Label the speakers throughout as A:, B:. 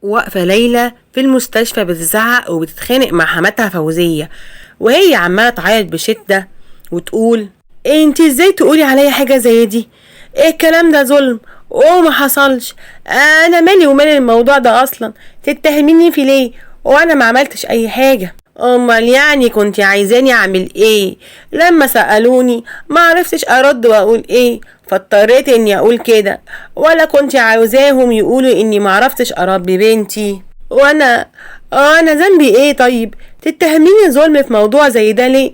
A: واقفة ليلى في المستشفى بتزعق وبتتخانق مع حماتها فوزية، وهي عمالة تعيط بشدة وتقول: إيه انتي ازاي تقولي عليا حاجة زي دي؟ ايه الكلام ده ظلم وما حصلش. انا مالي ومال الموضوع ده اصلا، تتهميني في ليه وانا ما عملتش اي حاجة؟ امال يعني كنت عايزاني اعمل ايه؟ لما سألوني ما عرفتش ارد واقول ايه، فاضطريت اني اقول كده. ولا كنت عاوزاهم يقولوا اني ما عرفتش اربي بنتي؟ وانا ذنبي ايه؟ طيب تتهميني ظلم في موضوع زي ده ليه؟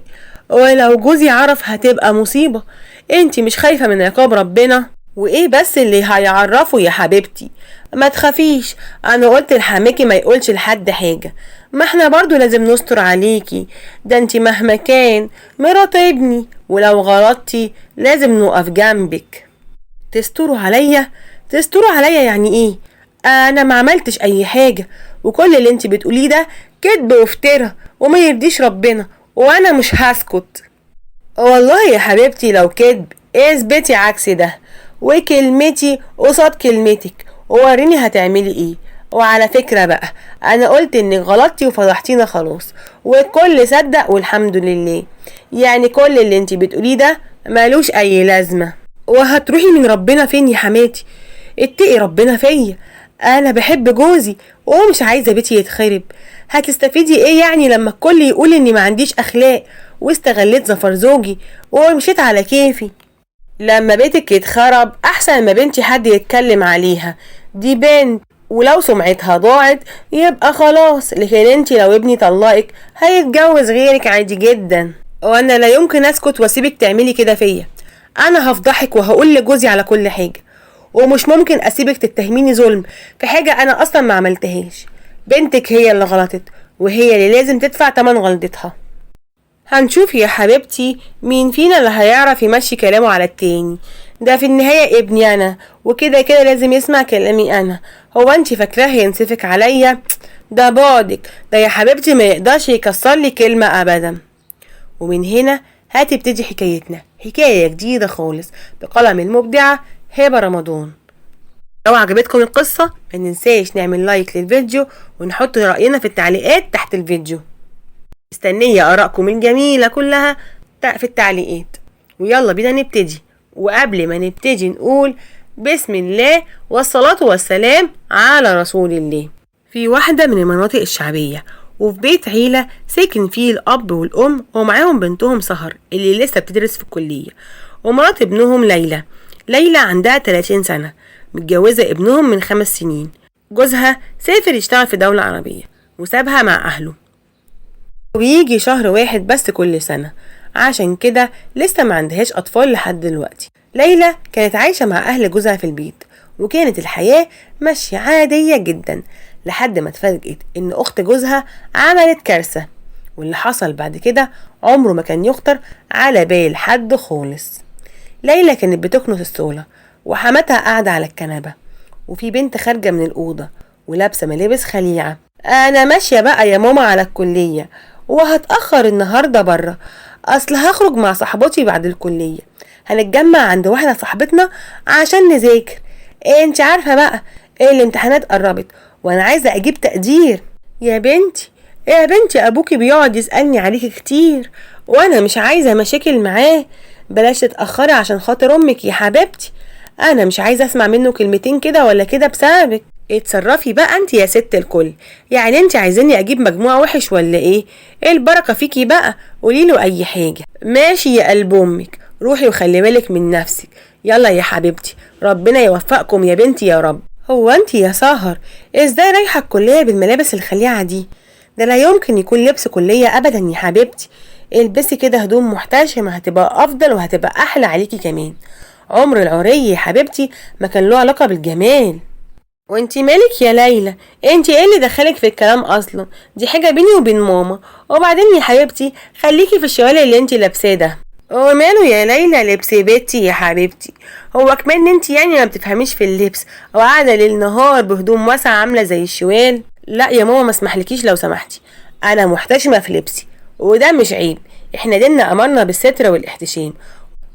A: ولو جوزي عرف هتبقى مصيبة. انتي مش خايفة من عقاب ربنا؟ وايه بس اللي هيعرفه يا حبيبتي؟ ما تخافيش، انا قلت لحماكي ما يقولش لحد حاجة، ما احنا برضو لازم نستر عليكي، ده انتي مهما كان مرات ابني، ولو غلطتي لازم نقف جنبك. تستروا عليا؟ تستروا عليا يعني ايه؟ انا ما عملتش اي حاجة، وكل اللي انتي بتقوليه ده كدب وافترا وما يرضيش ربنا، وانا مش هسكت. والله يا حبيبتي لو كدب اثبتي عكس ده، وكلمتي قصاد كلمتك، ووريني هتعملي ايه. وعلى فكرة بقى، انا قلت انك غلطتي وفضحتينا خلاص، والكل صدق والحمد لله. يعني كل اللي انتي بتقوليه ده مالوش اي لازمة. وهتروحي من ربنا فين يا حماتي؟ اتقي ربنا فيا، انا بحب جوزي ومش عايزة بيتي يتخرب. هتستفيدي ايه يعني لما الكل يقول اني ما عنديش اخلاق واستغليت ظفر زوجي ومشيت على كيفي؟ لما بيتك يتخرب احسن ما بنتي حد يتكلم عليها، دي بنت ولو سمعتها ضاعت يبقى خلاص. لكن انتي لو ابني طلقك هيتجوز غيرك عادي جدا، وانا لا يمكن اسكت واسيبك تعملي كده فيا. انا هفضحك وهقول لجوزي على كل حاجة، ومش ممكن اسيبك تتهميني ظلم في حاجة انا اصلا ما عملتهاش. بنتك هي اللي غلطت، وهي اللي لازم تدفع تمن غلطتها. هنشوف يا حبيبتي مين فينا اللي هيعرف يمشي كلامه على التاني. ده في النهاية ابني انا، وكده كده لازم يسمع كلامي انا. هو انتي فاكراه هينسفك عليا؟ ده بعدك ده يا حبيبتي ما يقدرش يكسر لي كلمة ابدا. ومن هنا هتبتدي حكايتنا، حكاية جديدة خالص بقلم المبدعة هبة رمضان. لو عجبتكم القصة ما ننساش نعمل لايك للفيديو ونحط رأينا في التعليقات تحت الفيديو. مستنية آرائكم الجميلة كلها في التعليقات. ويلا بينا نبتدي. وقبل ما نبتدي نقول بسم الله والصلاة والسلام على رسول الله. في واحدة من المناطق الشعبية وفي بيت عيلة ساكن فيه الأب والأم ومعاهم بنتهم سهر اللي لسه بتدرس في الكلية، ومرات ابنهم ليلى. ليلى عندها 30 سنة، متجوزة ابنهم من 5 سنين. جوزها سافر يشتغل في دولة عربية وسابها مع أهله، وبيجي شهر واحد بس كل سنة، عشان كده لسه ما عندهاش أطفال لحد دلوقتي. ليلى كانت عايشة مع أهل جوزها في البيت، وكانت الحياة ماشية عادية جدا لحد ما اتفاجئت إن أخت جوزها عملت كارثة. واللي حصل بعد كده عمره ما كان يخطر على بال حد خالص. ليلى كانت بتكنس الصولة وحماتها قاعدة على الكنبة، وفي بنت خارجة من الأوضة ولابسة ملابس خليعة. أنا ماشية بقى يا ماما على الكلية وهتأخر النهاردة برا، أصل هخرج مع صاحبتي بعد الكلية، هنتجمع عند واحدة صاحبتنا عشان نذاكر. انت عارفة بقى الامتحانات قربت وانا عايزة اجيب تقدير. يا بنتي ابوكي بيقعد يسألني عليكي كتير وانا مش عايزة مشاكل معاه، بلاش تتأخري عشان خاطر امك يا حبيبتي، انا مش عايزة اسمع منه كلمتين كده ولا كده بسببك. اتصرفي بقى انت يا ست الكل، يعني انت عايزاني اجيب مجموعة وحش ولا ايه؟ البركة فيكي بقى، قوليله اي حاجة. ماشي يا قلب امك، روحي وخلي بالك من نفسك. يلا يا حبيبتي، ربنا يوفقكم يا بنتي يا رب. هو انت يا سهر ازاي رايحة الكلية بالملابس الخليعة دي؟ ده لا يمكن يكون لبس كلية ابدا يا حبيبتي، البسي كده هدوم محتشمة هتبقى افضل وهتبقى احلى عليكي كمان. عمر العري يا حبيبتي ما كان له علاقة بالجمال. وانتي مالك يا ليلى؟ انتي ايه اللي دخلك في الكلام اصلا؟ دي حاجة بيني وبين ماما. وبعدين يا حبيبتي خليكي في الشوال اللي انتي لابساه ده. وماله يا ليلى لبس بيتي يا حبيبتي؟ هو كمان انتي يعني ما بتفهميش في اللبس وقاعدة ليل نهار بهدوم واسعة عاملة زي الشوال؟ لا يا ماما ما اسمحلكيش لو سمحتي، انا محتشمة في لبسي وده مش عيب، احنا ديننا امرنا بالستر والاحتشام،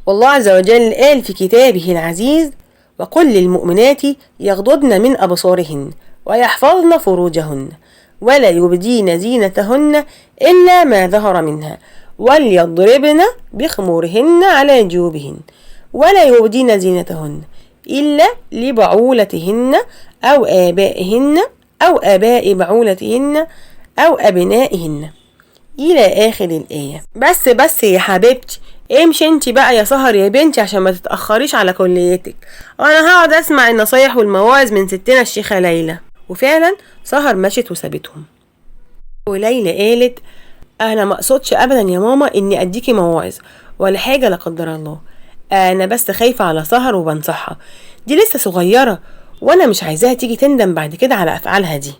A: والله عز وجل قال في كتابه العزيز: وقل للمؤمنات يغضضن من أبصارهن ويحفظن فروجهن ولا يبدين زينتهن إلا ما ظهر منها وليضربن بخمورهن على جيوبهن ولا يبدين زينتهن إلا لبعولتهن أو آبائهن أو آباء بعولتهن أو أبنائهن إلى آخر الآية. بس يا حبيبتي، امشي انتي بقى يا سهر يا بنتي عشان ما تتأخريش على كليتك، وانا هقعد اسمع النصايح والمواعظ من ستنا الشيخة ليلى. وفعلا سهر مشت وسابتهم، وليلى قالت انا ما اقصدش ابدا يا ماما اني اديكي مواعظ ولا حاجة لا قدر الله، انا بس خايفة على سهر وبنصحها، دي لسه صغيرة وانا مش عايزاها تيجي تندم بعد كده على افعالها دي.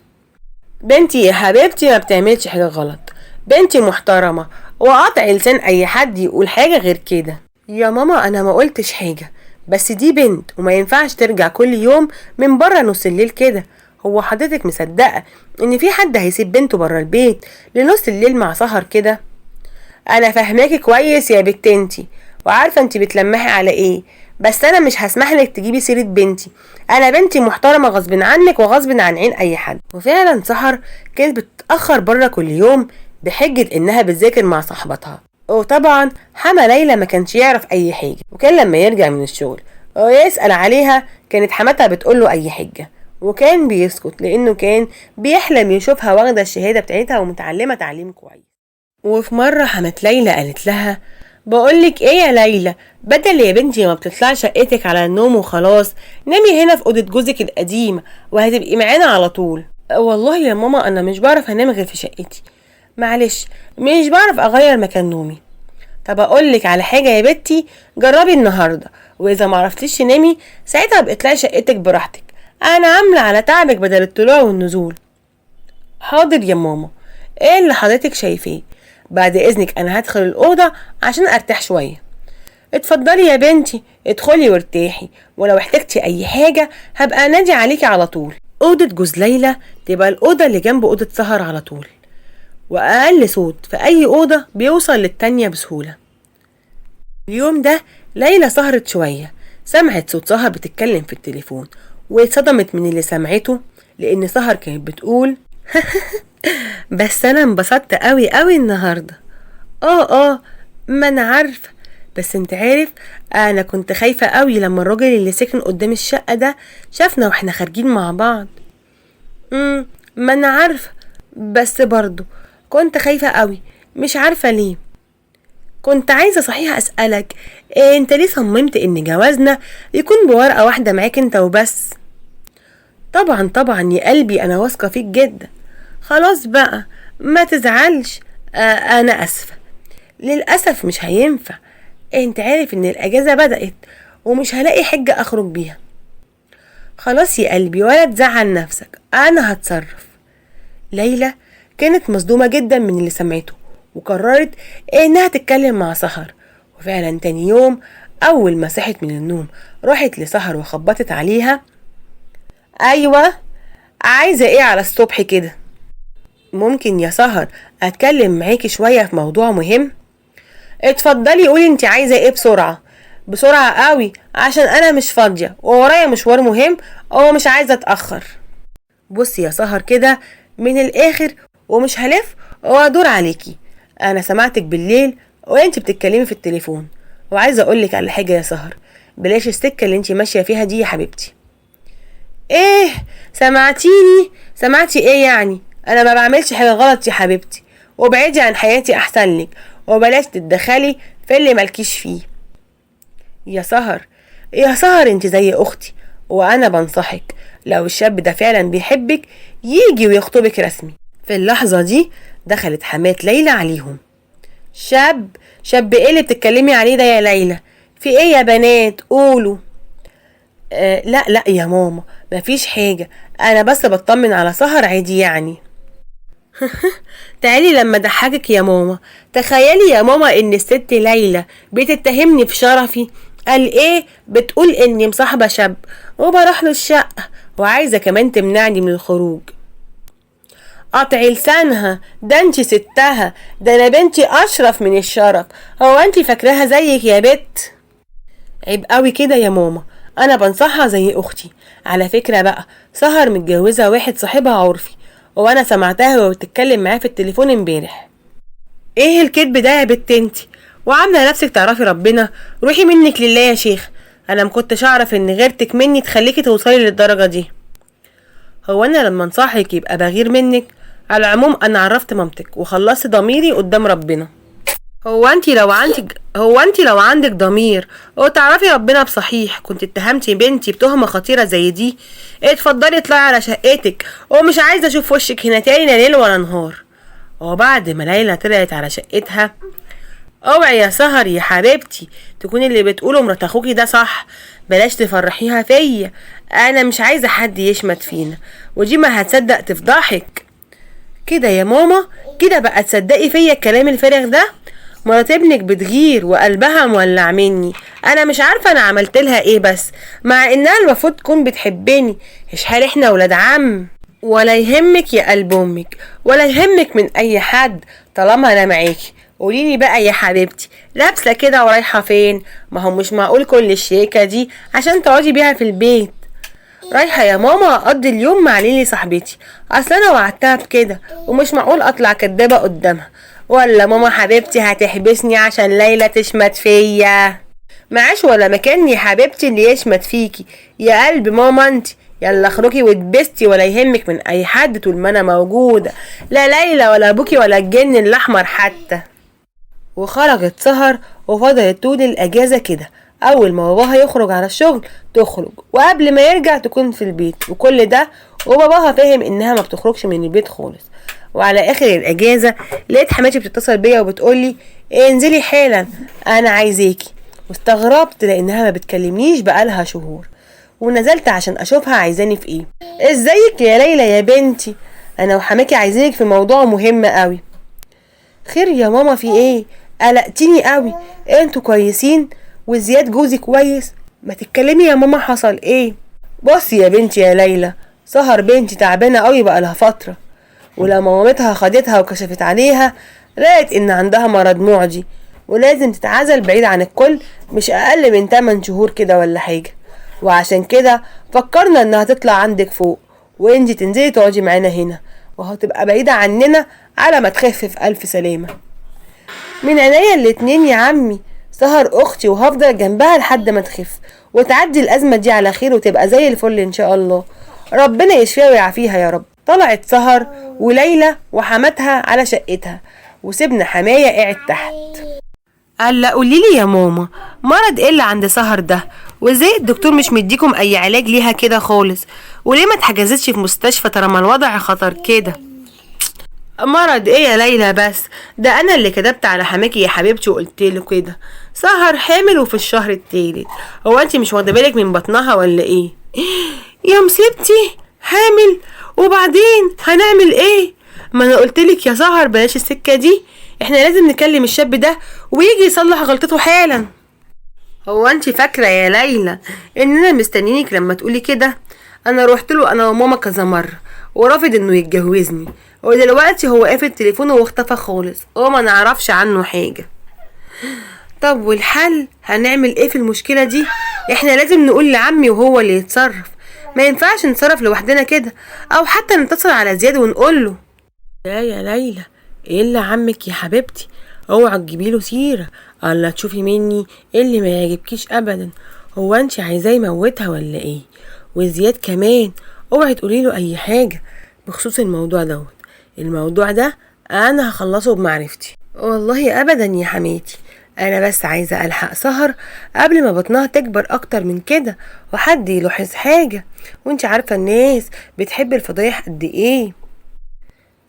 A: بنتي يا حبيبتي ما بتعملش حاجة غلط، بنتي محترمة وقطع لسان اي حد يقول حاجة غير كده. يا ماما انا ما قلتش حاجة، بس دي بنت وما ينفعش ترجع كل يوم من بره نص الليل كده. هو حضرتك مصدقة ان في حد هيسيب بنته بره البيت لنص الليل مع سهر كده؟ انا فاهماكي كويس يا بنت انتي، وعارفة انتي بتلمحي على ايه، بس انا مش هسمح لك تجيبي سيرة بنتي، انا بنتي محترمة غصب عنك وغصب عن عين اي حد. وفعلا سهر كانت بتتأخر بره كل يوم بحجة انها بتذاكر مع صاحبتها، وطبعا حما ليلى ما كانش يعرف اي حاجة، وكان لما يرجع من الشغل ويسأل عليها كانت حماتها بتقوله اي حاجة، وكان بيسكت لانه كان بيحلم يشوفها واخدة الشهادة بتاعتها ومتعلمة تعليم كويس. وفي مرة حمات ليلى قالت لها بقولك ايه يا ليلى، بدل يا بنتي ما بتطلعي شقتك على النوم وخلاص، نامي هنا في اوضه جوزك القديمه وهتبقي معانا على طول. والله يا ماما انا مش بعرف انام غير في شقتي، معلش مش بعرف اغير مكان نومي. طب اقولك على حاجه يا بنتي، جربي النهارده، واذا ما عرفتيش تنامي ساعتها ابقي اطلعي شقتك براحتك، انا عامله على تعبك بدل الطلوع والنزول. حاضر يا ماما، ايه اللي حضرتك شايفاه؟ بعد اذنك انا هدخل الاوضه عشان ارتاح شويه. اتفضلي يا بنتي، ادخلي وارتاحي، ولو احتجتي اي حاجه هبقى انادي عليكي على طول. اوضه جوز ليلى تبقى الاوضه اللي جنب اوضه سهر على طول، واقل صوت في اي اوضه بيوصل للتانيه بسهوله. اليوم ده ليلى سهرت شويه، سمعت صوت سهر بتتكلم في التليفون واتصدمت من اللي سمعته، لان سهر كانت بتقول بس انا انبسطت قوي قوي النهارده. ما انا عارفه، بس انت عارف انا كنت خايفه قوي لما الراجل اللي ساكن قدام الشقه ده شافنا واحنا خارجين مع بعض. ما انا عارفه، بس برضو كنت خايفه قوي، مش عارفه ليه. كنت عايزه صحيح اسالك انت ليه صممت ان جوازنا يكون بورقه واحده معاك انت وبس؟ طبعا يا قلبي انا واثقه فيك جدا. خلاص بقى ما تزعلش، انا اسفه، للاسف مش هينفع، انت عارف ان الاجازه بدأت ومش هلاقي حجه اخرج بيها. خلاص يا قلبي ولا تزعل نفسك، انا هتصرف. ليلى كانت مصدومه جدا من اللي سمعته وقررت انها تتكلم مع سهر، وفعلا تاني يوم اول ما صحت من النوم راحت لسهر وخبطت عليها. ايوه، عايزه ايه على الصبح كده؟ ممكن يا سهر اتكلم معاكي شويه في موضوع مهم؟ اتفضلي قولي انت عايزه ايه بسرعه قوي عشان انا مش فاضيه وورايا مشوار مهم ومش عايزه اتاخر. بصي يا سهر كده من الاخر ومش هلف وادور عليكي، انا سمعتك بالليل وانت بتتكلمي في التليفون، وعايزه اقولك على حاجه يا سهر، بلاش السكه اللي انت ماشيه فيها دي يا حبيبتي. ايه سمعتي ايه يعني؟ انا ما بعملش حاجه غلط يا حبيبتي، وابعدي عن حياتي احسن لك، وبلاش تتدخلي في اللي مالكيش فيه. يا سهر انت زي اختي، وانا بنصحك لو الشاب ده فعلا بيحبك يجي ويخطبك رسمي. في اللحظه دي دخلت حمات ليلى عليهم. شاب ايه اللي بتتكلمي عليه ده يا ليلى؟ في ايه يا بنات قولوا؟ لا يا ماما مفيش حاجه، انا بس بطمن على سهر عادي يعني. تعالي لما ضحكك يا ماما، تخيلي يا ماما ان الست ليلى بتتهمني في شرفي، قال ايه بتقول اني مصاحبه شاب وبروح له الشقه وعايزه كمان تمنعني من الخروج. قطعي لسانها، ده انتي ستها، ده انا بنتي اشرف من الشرف، هو انتي فاكراها زيك يا بت؟ عيب قوي كده يا ماما، انا بنصحها زي اختي. على فكرة بقى، سهر متجوزة واحد صاحبها عرفي، وانا سمعتها وهي بتتكلم معاه في التليفون امبارح. ايه الكدب ده يا بت انتي؟ وعامله نفسك تعرفي ربنا؟ روحي منك لله يا شيخ. انا مكنتش اعرف ان غيرتك مني تخليكي توصلي للدرجه دي. هو انا لما انصحك يبقى بغير منك؟ على العموم انا عرفت مامتك وخلصت ضميري قدام ربنا. هو انتي لو عندك ضمير وتعرفي ربنا بصحيح كنت اتهمتي بنتي بتهمه خطيره زي دي. اتفضلي اطلعي على شقتك، ومش عايزه اشوف وشك هنا تاني لا ليل ولا نهار. وبعد ما ليلى طلعت على شقتها، اوعي يا سهر يا حبيبتي تكوني اللي بتقوله مرات اخوكي ده صح. بلاش تفرحيها فيا، انا مش عايزه حد يشمت فينا، ودي ما هتصدق تفضحك كده يا ماما. كده بقى تصدقي فيا الكلام الفارغ ده؟ مرات ابنك بتغير وقلبها مولع مني. انا مش عارفه انا عملت لها ايه، بس مع انها المفروض تكون بتحبني. مش حال احنا ولاد عم؟ ولا يهمك يا قلب امك، ولا يهمك من اي حد طالما انا معاكي. قوليلي بقى يا حبيبتي، لابسه كده ورايحه فين؟ ما هو مش معقول كل الشياكه دي عشان تقعدي بيها في البيت. رايحه يا ماما اقضي اليوم مع ليلي صاحبتي، اصل انا وعدتها بكده ومش معقول اطلع كدابه قدامها. ولا ماما حبيبتي هتحبسني عشان ليلى تشمت فيا؟ معاش ولا مكان يا حبيبتي اللي يشمت فيكي يا قلب ماما انت. يلا اخرجي واتبستي، ولا يهمك من اي حد طول ما انا موجوده، لا ليلى ولا ابوكي ولا الجن الاحمر حتى. وخرجت سهر وفضلت طول الاجازه كده. اول ما باباها يخرج على الشغل تخرج، وقبل ما يرجع تكون في البيت، وكل ده وباباها فاهم انها ما بتخرجش من البيت خالص. وعلى اخر الاجازه لقيت حماتي بتتصل بيا وبتقولي انزلي حالا انا عايزاكي. واستغربت لانها ما بتكلمنيش بقالها شهور، ونزلت عشان اشوفها عايزاني في ايه. ازيك يا ليلى يا بنتي؟ انا وحماكي عايزينك في موضوع مهم قوي. خير يا ماما في ايه؟ قلقتيني قوي. انتوا كويسين؟ وزياد جوزي كويس؟ ما تتكلمي يا ماما، حصل ايه؟ بصي يا بنتي يا ليلى، سهر بنتي تعبانه قوي بقالها فتره، ولما مامتها خدتها وكشفت عليها لقت ان عندها مرض معدي ولازم تتعزل بعيد عن الكل مش اقل من 8 شهور كده ولا حاجه. وعشان كده فكرنا انها تطلع عندك فوق، وانتي تنزلي تقعدي معانا هنا، وهتبقى بعيده عننا على ما تخف في الف سلامه. من عينيا الاتنين يا عمي، سهر اختي وهفضل جنبها لحد ما تخف وتعدي الازمه دي على خير وتبقى زي الفل ان شاء الله. ربنا يشفيها ويعافيها يا رب. طلعت سهر وليلى وحماتها على شقتها، وسيبنا حماية قاعد تحت. قال قوليلي يا ماما، مرض ايه اللي عند سهر ده؟ وازاي الدكتور مش مديكم اي علاج ليها كده خالص؟ وليه ما اتحجزتش في مستشفى طالما الوضع خطر كده؟ مرض ايه يا ليلى بس؟ ده انا اللي كتبت على حماكي يا حبيبتي وقلت له كده. سهر حامل وفي الشهر التالت. هو انتي مش واخده بالك من بطنها ولا ايه؟ يا مصيبتي، حامل؟ وبعدين هنعمل ايه؟ ما انا قلتلك يا سهر بلاش السكه دي، احنا لازم نكلم الشاب ده ويجي يصلح غلطته حالا. هو انتي فاكره يا ليلى اننا مستنيينك لما تقولي كده؟ انا روحت له انا وماما كذا مره ورافض انه يتجوزني، ودلوقتي هو قافل تليفونه واختفى خالص وما نعرفش عنه حاجه. طب والحل هنعمل ايه في المشكله دي؟ احنا لازم نقول لعمي وهو اللي يتصرف، ما ينفعش نتصرف لوحدنا كده، او حتى نتصل على زياد ونقول له. يا ليلى، ايه اللي عمك يا حبيبتي؟ اوعى تجيبيله سيره، الله تشوفي مني ايه اللي ما يعجبكيش ابدا. هو انت عايزاه يموتها ولا ايه؟ وزياد كمان اوعي تقوليله اي حاجه بخصوص الموضوع دوت. الموضوع ده انا هخلصه بمعرفتي. والله ابدا يا حماتي، انا بس عايزه الحق سهر قبل ما بطنها تكبر اكتر من كده وحد يلاحظ حاجه، وانت عارفه الناس بتحب الفضايح قد ايه.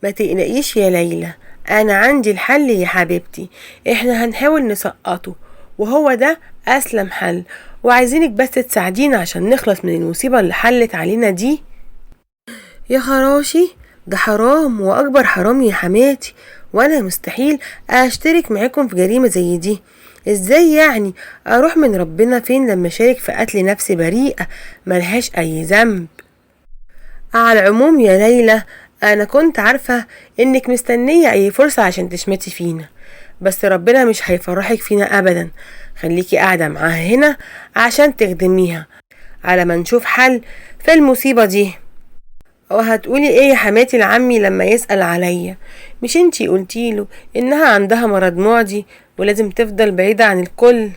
A: ما تقلقيش يا ليلى، انا عندي الحل يا حبيبتي. احنا هنحاول نسقطه وهو ده اسلم حل، وعايزينك بس تساعدينا عشان نخلص من المصيبه اللي حلت علينا دي. يا خراشي، ده حرام واكبر حرام يا حماتي، وانا مستحيل اشترك معاكم في جريمه زي دي. ازاي يعني اروح من ربنا فين لما شارك في قتل نفس بريئه ملهاش اي ذنب؟ على العموم يا ليلى، انا كنت عارفه انك مستنيه اي فرصه عشان تشمتي فينا، بس ربنا مش هيفرحك فينا ابدا. خليكي قاعده معاها هنا عشان تخدميها، على ما نشوف حل في المصيبة دي. وهتقولي ايه يا حماتي لعمي لما يسأل عليا؟ مش انتي قلتيله انها عندها مرض معدي ولازم تفضل بعيدة عن الكل؟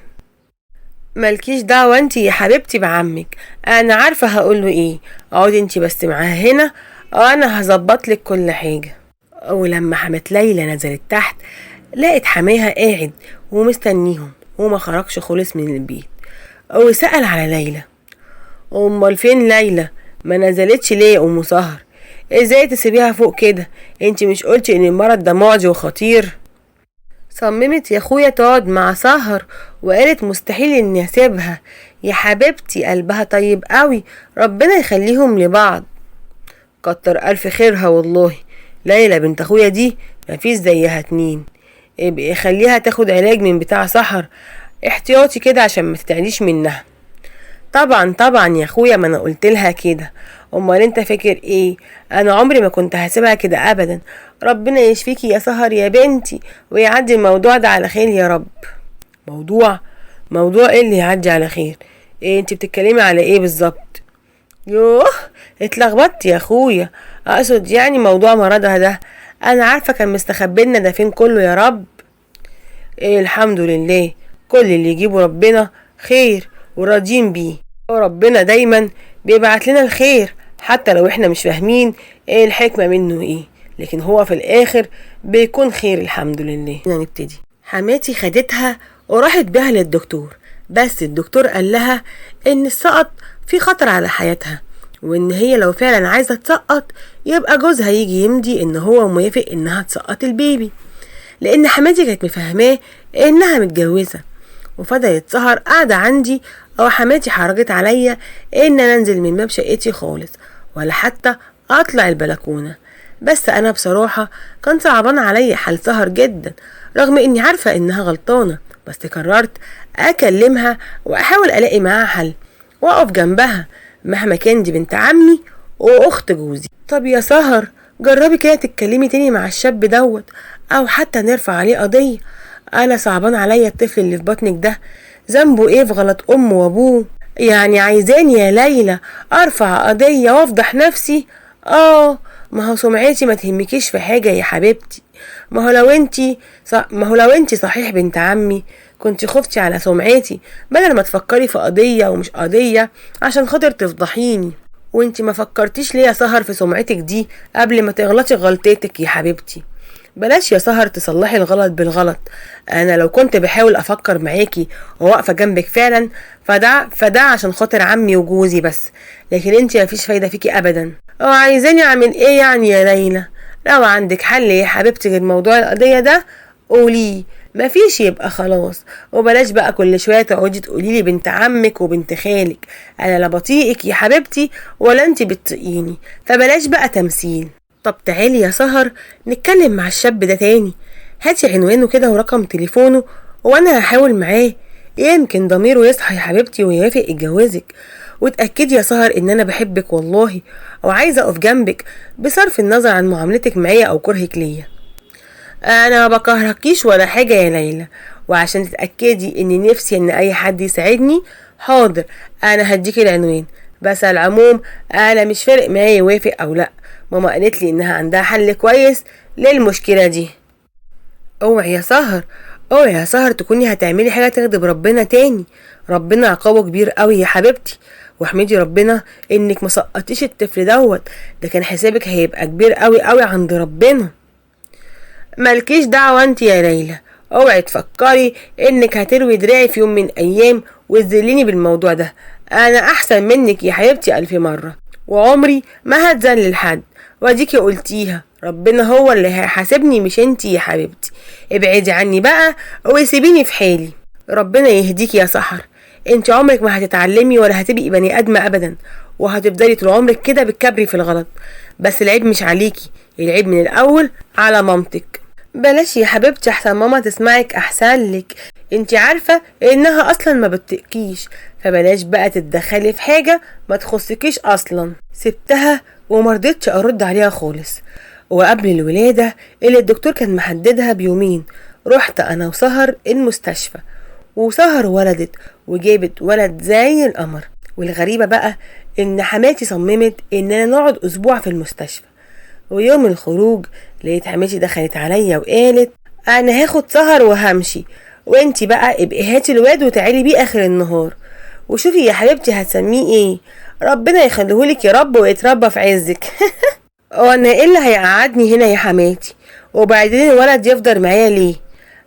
A: مالكيش دعوة انتي يا حبيبتي بعمك، انا عارفة هقوله ايه. اقعدي انتي بس معاها هنا، انا هظبطلك كل حاجة. ولما حمات ليلى نزلت تحت لقت حماها قاعد ومستنيهم وما خرجش خالص من البيت، وسأل على ليلى. امال فين ليلى؟ ما نزلتش ليه يا ام سهر؟ ازاي تسيبيها فوق كده؟ انتي مش قلتي ان المرض ده معدي وخطير؟ صممت يا اخويا تقعد مع سهر وقالت مستحيل اني اسيبها. يا حبيبتي قلبها طيب قوي، ربنا يخليهم لبعض. كتر الف خيرها والله. ليلى بنت اخويا دي مفيش زيها اتنين. ابقي خليها تاخد علاج من بتاع سحر احتياطي كده عشان ما تتعديش منها. طبعا طبعا يا اخويا، ما انا قلت لها كده. امال انت فاكر ايه؟ انا عمري ما كنت هسيبها كده ابدا. ربنا يشفيكي يا سهر يا بنتي ويعدي الموضوع ده على خير يا رب. موضوع ايه اللي يعدي على خير؟ ايه انت بتتكلمي على ايه بالظبط؟ يوه، اتلخبطت يا اخويا. اقصد يعني موضوع مرضها ده. انا عارفه كان مستخبلنا ده فين كله يا رب. ايه الحمد لله، كل اللي يجيبه ربنا خير وراضيين بيه، وربنا دايما بيبعت لنا الخير حتى لو احنا مش فاهمين ايه الحكمة منه ايه، لكن هو في الاخر بيكون خير الحمد لله. نبتدي. حماتي خدتها وراحت بيها للدكتور، بس الدكتور قال لها ان السقط في خطر على حياتها، وان هي لو فعلا عايزة تسقط يبقى جوزها يجي يمضي ان هو موافق انها تسقط البيبي، لان حماتي كانت مفهماه انها متجوزة. وفضلت سهر قاعدة عندي، او حماتي حرجت عليا ان انا انزل من باب شقتي خالص ولا حتى اطلع البلكونة. بس انا بصراحة كان صعبان عليا حال سهر جدا، رغم اني عارفة انها غلطانة، بس قررت اكلمها واحاول الاقي معاها حل واقف جنبها مهما كان دي بنت عمي واخت جوزي. طب يا سهر جربي كده تتكلمي تاني مع الشاب دوت، او حتى نرفع عليه قضية. انا صعبان عليا الطفل اللي في بطنك ده، ذنبه ايه في غلط امه وابوه؟ يعني عايزاني يا ليلى ارفع قضية وافضح نفسي؟ ما هو سمعتي ما تهمكيش في حاجة يا حبيبتي. ما هو لو انتي صحيح بنت عمي كنت خفتي على سمعتي بدل ما تفكري في قضية ومش قضية عشان خاطر تفضحيني. وانتي ما فكرتيش ليه يا سهر في سمعتك دي قبل ما تغلطي غلطتك يا حبيبتي؟ بلاش يا سهر تصلحي الغلط بالغلط. انا لو كنت بحاول افكر معاكي وواقفه جنبك فعلا فده عشان خاطر عمي وجوزي بس، لكن انتي مفيش فايده فيكي ابدا. عايزاني اعمل ايه يعني يا ليلى؟ لو عندك حل يا حبيبتي غير موضوع القضيه ده قوليه، مفيش يبقى خلاص. وبلاش بقى كل شويه تقعدي تقوليلي بنت عمك وبنت خالك. انا لا بطيقك يا حبيبتي ولا انتي بتطيقيني، فبلاش بقى تمثيل. طب تعالي يا سهر نتكلم مع الشاب ده تاني، هاتي عنوانه كده ورقم تليفونه وانا هحاول معاه، يمكن ضميره يصحى يا حبيبتي ويوافق يتجوزك. وتأكدي يا سهر ان انا بحبك والله وعايزة اقف جنبك بصرف النظر عن معاملتك معايا او كرهك ليا. انا ما بكرهكيش ولا حاجة يا ليلى، وعشان تتأكدي ان نفسي ان اي حد يساعدني، حاضر انا هديكي العنوان، بس على العموم انا مش فارق معايا يوافق او لا. ماما قالت لي انها عندها حل كويس للمشكلة دي. اوعي يا سهر تكوني هتعملي حاجة تغضب ربنا تاني. ربنا عقابه كبير قوي يا حبيبتي، واحمدي ربنا انك مسقطيش الطفل دوت، ده كان حسابك هيبقى كبير قوي قوي عند ربنا. مالكيش دعوة انت يا ليلى، اوعي تفكري انك هتروي دراعي في يوم من ايام وتذليني بالموضوع ده. انا احسن منك يا حبيبتي 1000 مرة، وعمري ما هتذلل حد، واديكي قلتيها ربنا هو اللي هيحاسبني مش انتي يا حبيبتي. ابعدي عني بقى وسيبيني في حالي. ربنا يهديكي يا سحر، انت عمرك ما هتتعلمي ولا هتبقي بني ادمه ابدا، وهتفضلي طول عمرك كده بتكبري في الغلط. بس العيب مش عليكي، العيب من الاول على مامتك. بلاش يا حبيبتي احسن ماما تسمعك احسن لك، انت عارفه انها اصلا ما بتقيش، فبلاش بقى تتدخلي في حاجه ما تخصكيش اصلا. سبتها ومرضتش ارد عليها خالص. وقبل الولادة اللي الدكتور كان محددها بيومين رحت انا وسهر المستشفى، وسهر ولدت وجابت ولد زي القمر، والغريبة بقى ان حماتي صممت اننا نقعد اسبوع في المستشفى. ويوم الخروج لقيت حماتي دخلت عليا وقالت انا هاخد سهر وهمشي، وانتي بقى ابقي هاتي الواد وتعالي بيه اخر النهار، وشوفي يا حبيبتي هتسميه ايه، ربنا يخليهولك يا رب ويتربى في عزك. وانا ايه اللي هيقعدني هنا يا حماتي؟ وبعدين الولد يفضل معايا ليه؟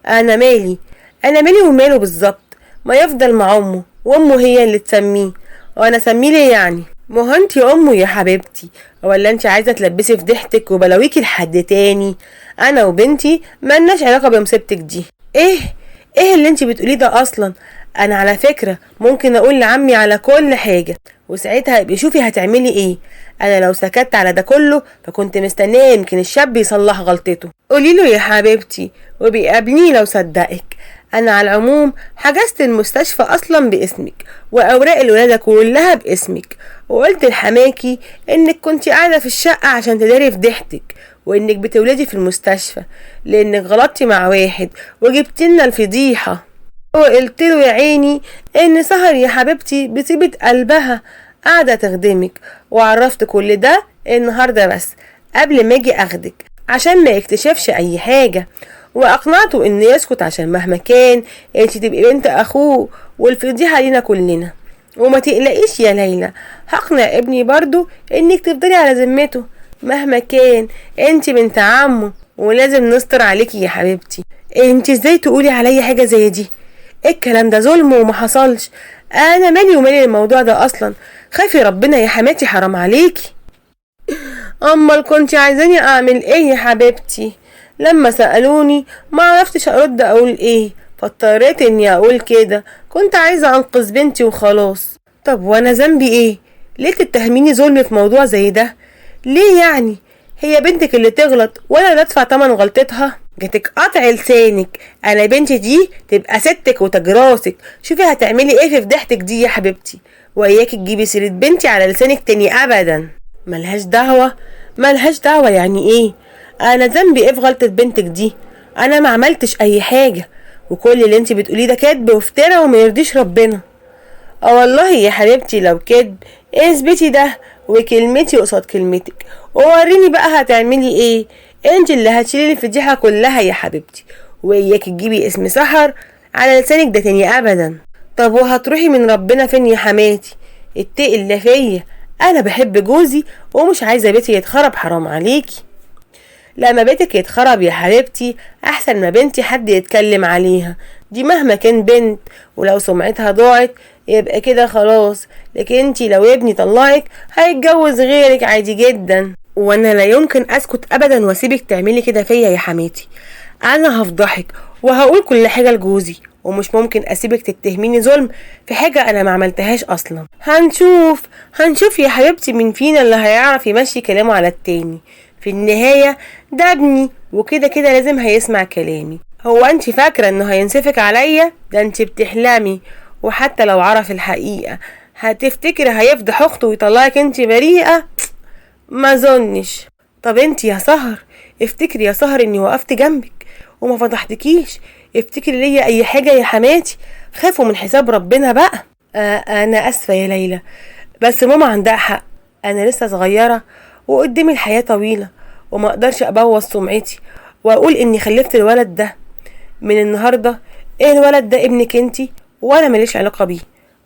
A: انا مالي وماله بالظبط؟ ما يفضل مع امه، وامه هي اللي تسميه، وانا اسميه ليه يعني؟ ما هو انتي امه يا حبيبتي، ولا انتي عايزه تلبسي فضيحتك وبلاويكي لحد تاني؟ انا وبنتي ملناش علاقه بمصيبتك دي. ايه اللي انتي بتقوليه ده اصلا؟ انا على فكره ممكن اقول لعمي على كل حاجه، وساعتها ابقي شوفي هتعملي ايه. انا لو سكت على ده كله فكنت مستنيه يمكن الشاب يصلح غلطته. قوليله يا حبيبتي وبيقابلني لو صدقك. انا على العموم حجزت المستشفى اصلا باسمك، واوراق الولاده كلها باسمك، وقلت لحماكي انك كنتي قاعده في الشقه عشان تداري فضيحتك، وانك بتولدي في المستشفى لانك غلطتي مع واحد وجبت لنا الفضيحه. وقلت له يا عيني ان سهر يا حبيبتي بطيبه قلبها قاعده تخدمك، وعرفت كل ده النهارده بس قبل ما اجي اخدك عشان ما يكتشفش اي حاجه، واقنعته ان يسكت عشان مهما كان انتي تبقي بنت اخوه والفضيحه لينا كلنا. وما تقلقيش يا ليلى، هقنع ابني برضو انك تفضلي على ذمته مهما كان، انتي بنت عمه ولازم نستر عليكي يا حبيبتي. انتي ازاي تقولي عليا حاجه زي دي؟ الكلام ده ظلم وما حصلش. انا مالي ومالي الموضوع ده اصلا، خافي ربنا يا حماتي حرام عليكي. امال كنتي عايزاني اعمل ايه يا حبيبتي؟ لما سألوني ما عرفتش ارد اقول ايه، فاضطريت اني اقول كده، كنت عايزة انقذ بنتي وخلاص. طب وانا ذنبي ايه؟ ليه تتهميني ظلم في موضوع زي ده؟ ليه يعني؟ هي بنتك اللي تغلط وانا اللي ادفع تمن غلطتها؟ جاتك قطع لسانك، انا بنتي دي تبقى ستك وتجراسك، شوفي هتعملي ايه في فضيحتك دي يا حبيبتي، واياكي تجيبي سيرة بنتي على لسانك تاني ابدا. ملهاش دعوة يعني ايه؟ انا ذنبي ايه في غلطة بنتك دي؟ انا ما عملتش اي حاجة، وكل اللي انتي بتقوليه ده كدب وافترا وما يرضيش ربنا. والله يا حبيبتي لو كدب اثبتي ده وكلمتي قصاد كلمتك، ووريني بقى هتعملي ايه. انتي اللي هتشيلي الفضيحة كلها يا حبيبتي، واياكي تجيبي اسم سحر على لسانك ده تاني ابدا. طب وهتروحي من ربنا فين يا حماتي؟ اتقي الله فيا، انا بحب جوزي ومش عايزة بيتي يتخرب، حرام عليكي. لما بيتك يتخرب يا حبيبتي احسن ما بنتي حد يتكلم عليها، دي مهما كان بنت، ولو سمعتها ضاعت يبقى كده خلاص، لكن انتي لو ابني طلعك هيتجوز غيرك عادي جدا، وانا لا يمكن اسكت ابدا واسيبك تعملي كده فيا يا حماتي. انا هفضحك وهقول كل حاجه لجوزي، ومش ممكن اسيبك تتهميني ظلم في حاجه انا ما عملتهاش اصلا. هنشوف يا حبيبتي مين فينا اللي هيعرف يمشي كلامه على التاني. في النهايه ده ابني وكده كده لازم هيسمع كلامي. هو انت فاكره انه هينسفك عليا؟ ده انت بتحلمي، وحتى لو عرف الحقيقه هتفتكر هيفضح اخته ويطلعك انت بريئه؟ ما ظنش. طب انت يا سهر افتكري يا سهر اني وقفت جنبك وما فضحتكيش، افتكري ليا اي حاجه يا حماتي، خافوا من حساب ربنا بقى. انا اسفه يا ليلى، بس ماما عندها حق، انا لسه صغيره وقدامي الحياه طويله، وما اقدرش ابوظ سمعتي واقول اني خلفت الولد ده. من النهارده الولد ده ابنك انتي وانا ماليش علاقه بيه،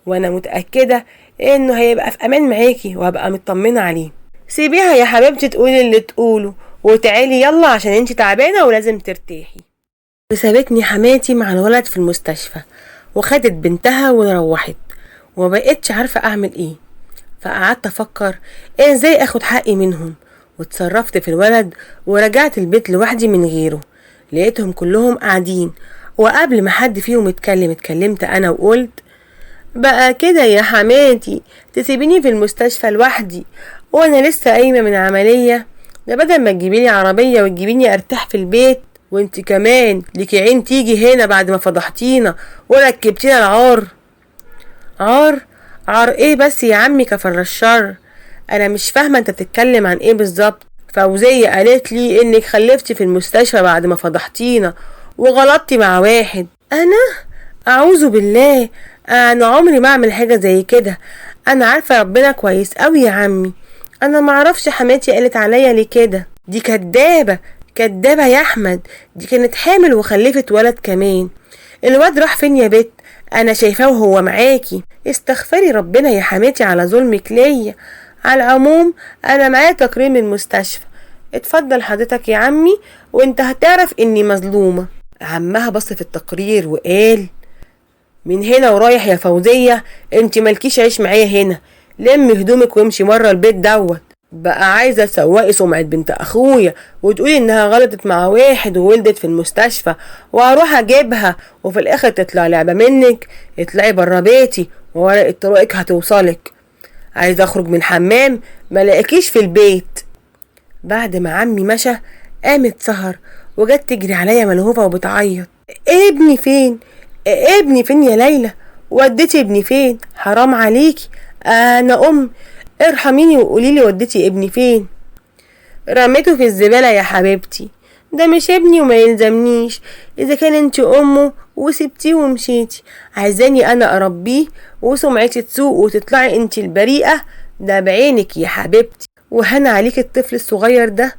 A: وانا متاكده انه هيبقى في امان معاكي وهبقى مطمنه عليه. سيبيها يا حبيبتي تقولي اللي تقوله، وتعالي يلا عشان انتي تعبانه ولازم ترتاحي. وسابتني حماتي مع الولد في المستشفى، وخدت بنتها وروحت، ومبقتش عارفه اعمل ايه. فقعدت افكر ازاي اخد حقي منهم، واتصرفت في الولد ورجعت البيت لوحدي من غيره. لقيتهم كلهم قاعدين، وقبل ما حد فيهم اتكلمت انا وقلت بقى كده يا حماتي تسيبيني في المستشفى لوحدي وانا لسه قايمه من عمليه؟ ده بدل ما تجيبيلي عربيه وتجيبيني ارتاح في البيت، وانت كمان ليكي عين تيجي هنا بعد ما فضحتينا وركبتينا العار. عار ايه بس يا عمي، كفر الشر. انا مش فاهمه انت بتتكلم عن ايه بالظبط. فوزيه قالت لي انك خلفتي في المستشفى بعد ما فضحتينا وغلطتي مع واحد. انا اعوذ بالله، انا عمري ما اعمل حاجه زي كده، انا عارفة ربنا كويس قوي يا عمي، انا معرفش حماتي قالت عليا ليه كده، دي كدابة كدابة يا احمد، دي كانت حامل وخلفت ولد كمان. الواد راح فين يا بت؟ انا شايفاه وهو معاكي. استغفري ربنا يا حماتي على ظلمك ليا. على العموم انا معايا تقرير من المستشفى، اتفضل حضرتك يا عمي وانت هتعرف اني مظلومة. عمها بص في التقرير وقال: من هنا ورايح يا فوزية انت مالكيش عيش معايا هنا، لمي هدومك وامشي مرة البيت دوت. بقى عايزة تسوقي سمعة بنت اخويا وتقولي انها غلطت مع واحد وولدت في المستشفى وهروح اجيبها وفي الاخر تطلع لعبة منك؟ اطلعي برا بيتي وورقة طرقك هتوصلك. عايزة اخرج من الحمام ملاقيكيش في البيت. بعد ما عمي مشى قامت سهر وجت تجري عليا ملهوفة وبتعيط: ابني فين؟ ابني فين يا ليلى؟ وديتي ابني فين؟ حرام عليكي، انا ارحميني وقوليلي وديتي ابني فين؟ رميته في الزبالة يا حبيبتي، ده مش ابني وما يلزمنيش، اذا كان انت امه وسبتيه ومشيتي عايزاني انا اربيه وسمعتي تسوق وتطلعي انت البريئة؟ ده بعينك يا حبيبتي، وهنا عليك الطفل الصغير ده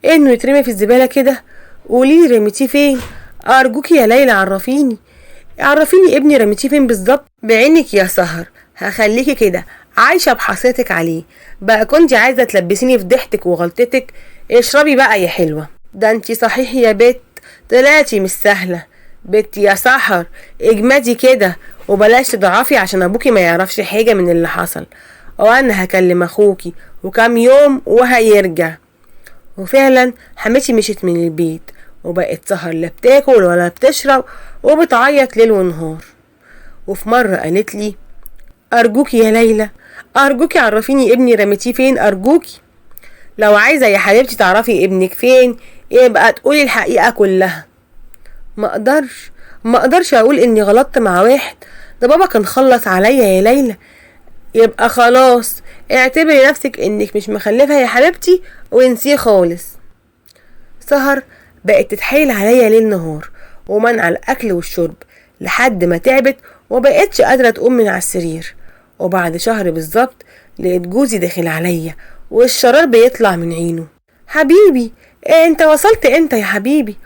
A: انه يترمي في الزبالة كده؟ قوليلي رميتيه فين؟ ارجوكي يا ليلى عرفيني ابني رميتيه فين بالظبط. بعينك يا سهر، هخليكي كده عايشة بحصيتك عليه. بقى كنتي عايزة تلبسيني فضيحتك وغلطتك؟ اشربي بقى يا حلوة. ده انتي صحيح يا بت طلعتي مش سهلة. بت يا سحر اجمدي كده وبلاش تضعفي عشان ابوكي ما يعرفش حاجة من اللي حصل، وانا هكلم اخوكي وكام يوم وهيرجع. وفعلا حماتي مشيت من البيت وبقت سهر لا بتاكل ولا بتشرب وبتعيط ليل ونهار. وفي مرة قالت لي: ارجوكي يا ليلى، ارجوكي عرفيني ابني رميتيه فين ارجوكي. لو عايزة يا حبيبتي تعرفي ابنك فين يبقى تقولي الحقيقة كلها. ما اقدرش اقول اني غلطت مع واحد، ده بابا كان خلص عليا يا ليلى. يبقى خلاص اعتبري نفسك انك مش مخلفة يا حبيبتي وانسيه خالص. سهر بقت تتحايل عليا ليل نهار ومنع الاكل والشرب لحد ما تعبت ومبقتش قادرة تقوم من على السرير. وبعد شهر بالظبط لقيت جوزي داخل عليا والشرار بيطلع من عينه: حبيبي انت وصلت امتى يا حبيبي؟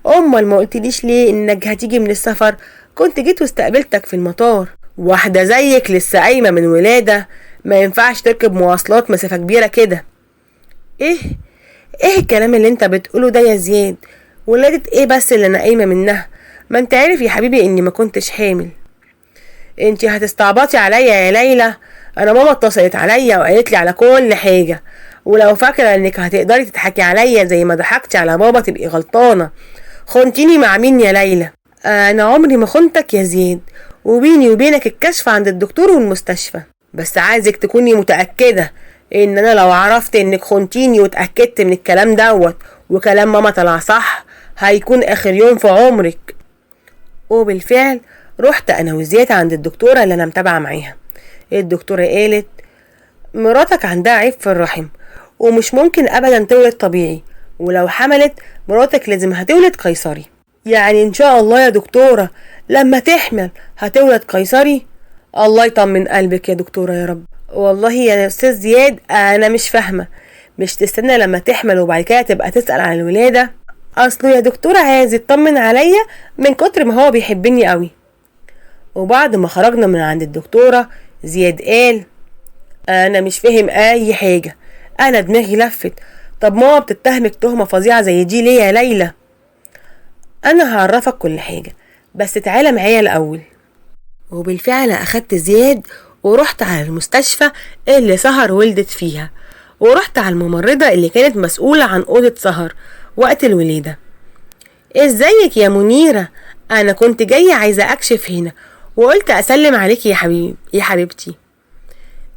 A: امال ما قلتليش ليه انك هتيجي من السفر؟ كنت جيت واستقبلتك في المطار. واحدة زيك لسه قايمة من ولادة ما ينفعش تركب مواصلات مسافة كبيرة كده. ايه الكلام اللي انت بتقوله ده يا زياد؟ ولادة ايه بس اللي انا قايمة منها؟ ما انت عارف يا حبيبي اني ما كنتش حامل. انتي هتستعبطي عليا يا ليلى؟ انا ماما اتصلت عليا وقالت لي على كل حاجة، ولو فاكرة انك هتقدري تضحكي عليا زي ما ضحكتي على بابا تبقي غلطانة. خنتيني مع مين يا ليلى؟ انا عمري ما خنتك يا زياد، وبيني وبينك الكشف عند الدكتور والمستشفى. بس عايزك تكوني متأكدة ان انا لو عرفت انك خنتيني واتأكدت من الكلام دوت وكلام ماما طلع صح هيكون اخر يوم في عمرك. وبالفعل رحت انا وزياد عند الدكتورة اللي انا متابعة معاها. الدكتورة قالت: مراتك عندها عيب في الرحم ومش ممكن ابدا تولد طبيعي، ولو حملت مراتك لازم هتولد قيصري. يعني ان شاء الله يا دكتورة لما تحمل هتولد قيصري؟ الله يطمن قلبك يا دكتورة يا رب. والله يا استاذ زياد انا مش فاهمة، مش تستنى لما تحمل وبعد كده تبقى تسأل عن الولادة؟ اصله يا دكتورة عايز يطمن عليا من كتر ما هو بيحبني قوي. وبعد ما خرجنا من عند الدكتورة زياد قال: انا مش فاهم اي حاجة، انا دماغي لفت. طب ماما بتتهمك تهمة فظيعة زي دي ليه يا ليلى؟ انا هعرفك كل حاجة بس تعالى معايا الاول. وبالفعل اخدت زياد ورحت على المستشفى اللي سهر ولدت فيها، ورحت على الممرضة اللي كانت مسؤولة عن اوضة سهر وقت الولادة. ازيك يا منيرة؟ انا كنت جاية عايزة اكشف هنا وقلت اسلم عليكي يا حبيبتي.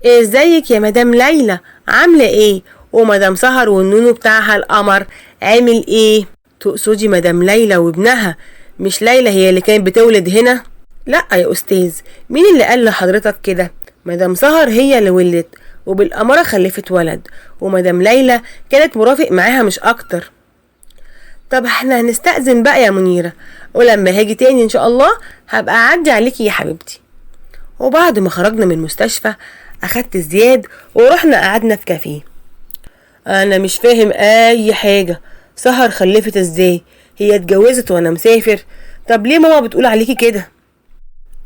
A: ازيك يا مدام ليلى؟ عاملة ايه؟ ومدام سهر والنونو بتاعها القمر عامل ايه؟ تقصدي مدام ليلى وابنها، مش ليلى هي اللي كانت بتولد هنا؟ لا يا استاذ، مين اللي قال لحضرتك كده؟ مدام سهر هي اللي ولدت وبالأمارة خلفت ولد، ومدام ليلى كانت مرافق معاها مش اكتر. طب احنا هنستأذن بقى يا منيرة، ولما هاجي تاني ان شاء الله هبقى اعدي عليكي يا حبيبتي. وبعد ما خرجنا من المستشفى اخدت زياد ورحنا قعدنا في كافيه. انا مش فاهم اي حاجة، سهر خلفت ازاي؟ هي اتجوزت وانا مسافر؟ طب ليه ماما بتقول عليكي كده؟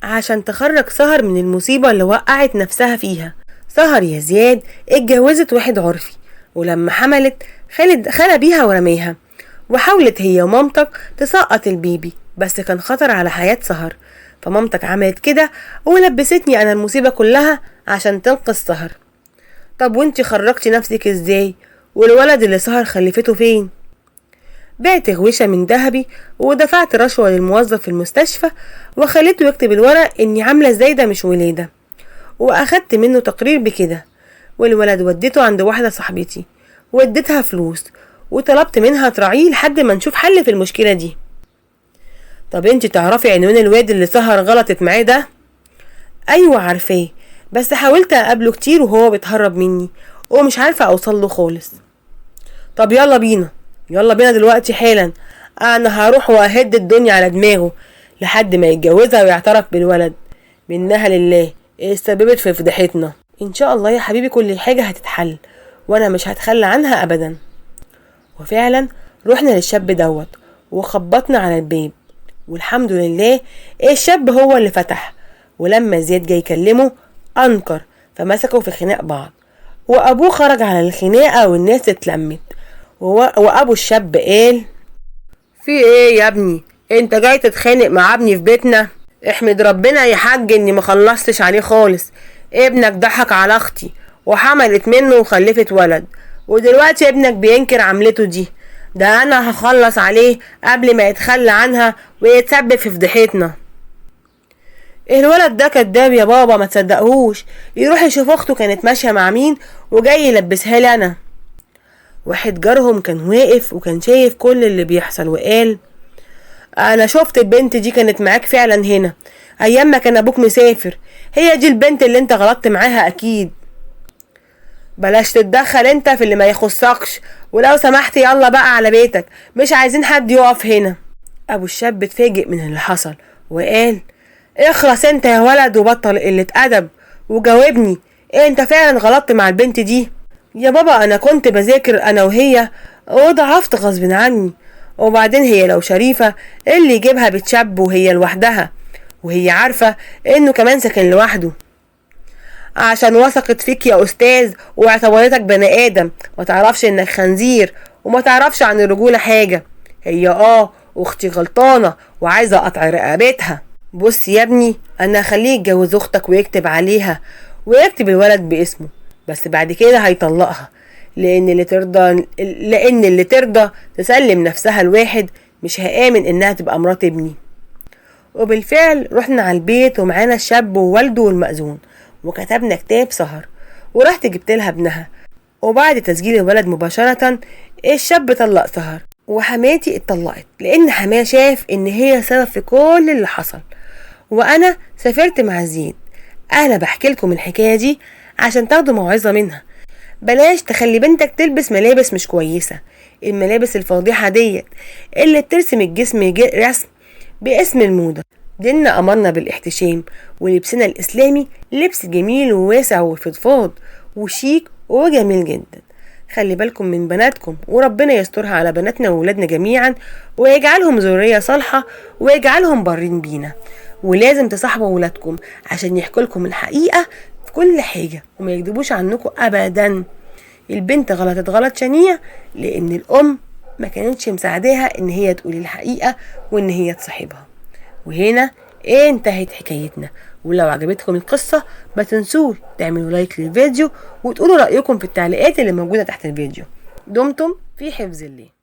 A: عشان تخرج سهر من المصيبة اللي وقعت نفسها فيها. سهر يا زياد اتجوزت واحد عرفي، ولما حملت خلى بيها ورميها، وحاولت هي ومامتك تسقط البيبي، بس كان خطر على حياة سهر، فمامتك عملت كده ولبستني انا المصيبة كلها عشان تنقذ سهر. طب وانتي خرجتي نفسك ازاي؟ والولد اللي سهر خلفته فين؟ بعت غويشة من ذهبي ودفعت رشوة للموظف في المستشفى وخليته يكتب الورق اني عاملة زايدة مش ولادة، واخدت منه تقرير بكده. والولد وديته عند واحدة صاحبتي واديتها فلوس وطلبت منها تراعيه لحد ما نشوف حل في المشكلة دي. طب انتي تعرفي عنوان الواد اللي سهر غلطت معاه ده؟ ايوه عارفاه، بس حاولت اقابله كتير وهو بيتهرب مني ومش عارفة اوصل له خالص. طب يلا بينا دلوقتي حالا، انا هروح واهد الدنيا على دماغه لحد ما يتجوزها ويعترف بالولد. منها لله سببت في فضيحتنا. ان شاء الله يا حبيبي كل حاجة هتتحل وانا مش هتخلى عنها ابدا. وفعلا رحنا للشاب دوت وخبطنا على الباب، والحمد لله الشاب هو اللي فتح. ولما زياد جاي يكلمه انكر، فمسكوا في خناق بعض، وابوه خرج على الخناقة والناس اتلمت. وابو الشاب قال: في ايه يا ابني؟ انت جاي تتخانق مع ابني في بيتنا؟ احمد ربنا يا حاج اني مخلصتش عليه خالص. ابنك ضحك على اختي وحملت منه وخلفت ولد، ودلوقتي ابنك بينكر عملته دي. ده انا هخلص عليه قبل ما يتخلى عنها ويتسبب في فضيحتنا. الولد ده كداب يا بابا، ما تصدقهوش. يروح يشوف اخته كانت ماشيه مع مين وجاي يلبسها لي انا. واحد جارهم كان واقف وكان شايف كل اللي بيحصل وقال: انا شفت البنت دي كانت معاك فعلا هنا ايام ما كان ابوك مسافر، هي دي البنت اللي انت غلطت معاها اكيد. بلاش تتدخل انت في اللي ما يخصكش، ولو سمحت يلا بقى على بيتك، مش عايزين حد يقف هنا. ابو الشاب اتفاجئ من اللي حصل وقال: اخلص انت يا ولد وبطل قلة ادب وجاوبني، انت فعلا غلطت مع البنت دي؟ يا بابا انا كنت بذاكر انا وهي وضعفت غصب عني، وبعدين هي لو شريفة اللي يجيبها بتشب وهي لوحدها، وهي عارفة انه كمان ساكن لوحده، عشان وثقت فيك يا استاذ واعتبرتك بني ادم ما تعرفش انك خنزير وما تعرفش عن الرجولة حاجة. هي اختي غلطانة وعايزة اقطع رقبتها. بص يا ابني، انا هخليه يتجوز اختك ويكتب عليها ويكتب الولد باسمه، بس بعد كده هيطلقها، لان اللي ترضى تسلم نفسها لواحد مش هآمن انها تبقى مرات ابني. وبالفعل رحنا على البيت ومعانا الشاب ووالده والمأذون، وكتبنا كتاب سهر، ورحت جبت لها ابنها. وبعد تسجيل الولد مباشرة الشاب طلق سهر، وحماتي اتطلقت لان حماه شاف ان هي سبب في كل اللي حصل. وانا سافرت مع زياد. انا بحكي لكم الحكاية دي عشان تاخدوا موعظة منها. بلاش تخلي بنتك تلبس ملابس مش كويسة، الملابس الفاضحة ديت اللي بترسم الجسم رسم باسم الموضة. ديننا امرنا بالاحتشام، ولبسنا الاسلامي لبس جميل وواسع وفضفاض وشيك وجميل جدا. خلي بالكم من بناتكم، وربنا يسترها على بناتنا وولادنا جميعا ويجعلهم ذرية صالحة ويجعلهم بارين بينا. ولازم تصاحبوا ولادكم عشان يحكوا لكم الحقيقة في كل حاجة وما يكذبوش عنكم ابدا. البنت غلطت غلط شنيع لان الام ما كانتش مساعداها ان هي تقول الحقيقة وان هي تصاحبها. وهنا انتهت حكايتنا. ولو عجبتكم القصة ما تنسوش تعملوا لايك للفيديو وتقولوا رأيكم في التعليقات اللي موجودة تحت الفيديو. دمتم في حفظ الله.